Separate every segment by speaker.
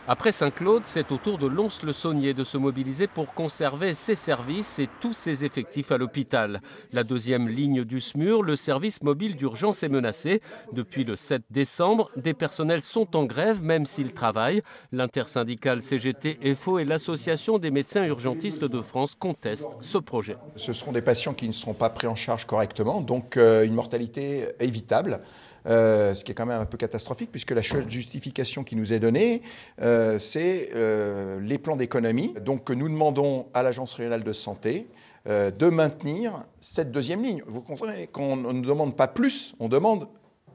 Speaker 1: Après Saint-Claude, c'est au tour de Lons-le-Saunier de se mobiliser pour conserver ses services et tous ses effectifs à l'hôpital. La deuxième ligne du SMUR, le service mobile d'urgence, est menacée. Depuis le 7 décembre, des personnels sont en grève même s'ils travaillent. L'intersyndicale CGT FO et l'Association des médecins urgentistes de France contestent ce projet.
Speaker 2: Ce seront des patients qui ne seront pas pris en charge correctement, donc une mortalité évitable. Ce qui est quand même un peu catastrophique, puisque la justification qui nous est donnée, c'est les plans d'économie. Donc nous demandons à l'Agence régionale de santé de maintenir cette deuxième ligne. Vous comprenez qu'on ne demande pas plus, on demande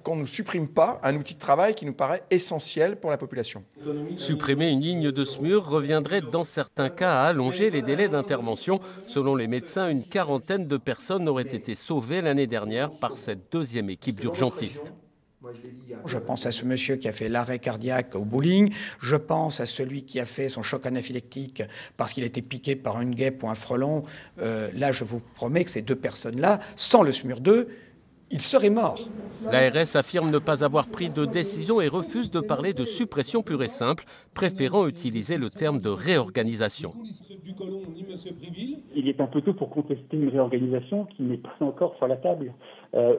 Speaker 2: qu'on ne supprime pas un outil de travail qui nous paraît essentiel pour la population.
Speaker 1: Supprimer une ligne de SMUR reviendrait dans certains cas à allonger les délais d'intervention. Selon les médecins, une quarantaine de personnes auraient été sauvées l'année dernière par cette deuxième équipe d'urgentistes.
Speaker 3: Je pense à ce monsieur qui a fait l'arrêt cardiaque au bowling. Je pense à celui qui a fait son choc anaphylactique parce qu'il a été piqué par une guêpe ou un frelon. Là, je vous promets que ces deux personnes-là, sans le SMUR 2, ils seraient morts.
Speaker 1: L'ARS affirme ne pas avoir pris de décision et refuse de parler de suppression pure et simple, préférant utiliser le terme de réorganisation.
Speaker 4: Il est un peu tôt pour contester une réorganisation qui n'est pas encore sur la table.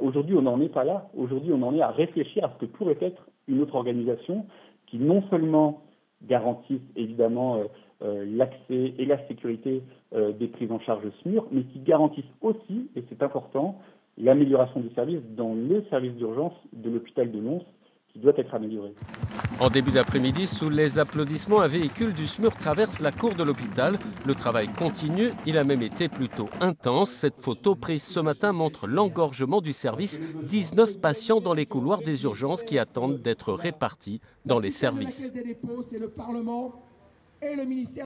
Speaker 4: Aujourd'hui, on n'en est pas là. Aujourd'hui, on en est à réfléchir à ce que pourrait être une autre organisation qui non seulement garantisse évidemment l'accès et la sécurité des prises en charge SMUR, mais qui garantisse aussi, et c'est important, l'amélioration du service dans le service d'urgence de l'hôpital de Lons, qui doit être amélioré.
Speaker 1: En début d'après-midi, sous les applaudissements, un véhicule du SMUR traverse la cour de l'hôpital. Le travail continue, il a même été plutôt intense. Cette photo prise ce matin montre l'engorgement du service. 19 patients dans les couloirs des urgences qui attendent d'être répartis dans les services.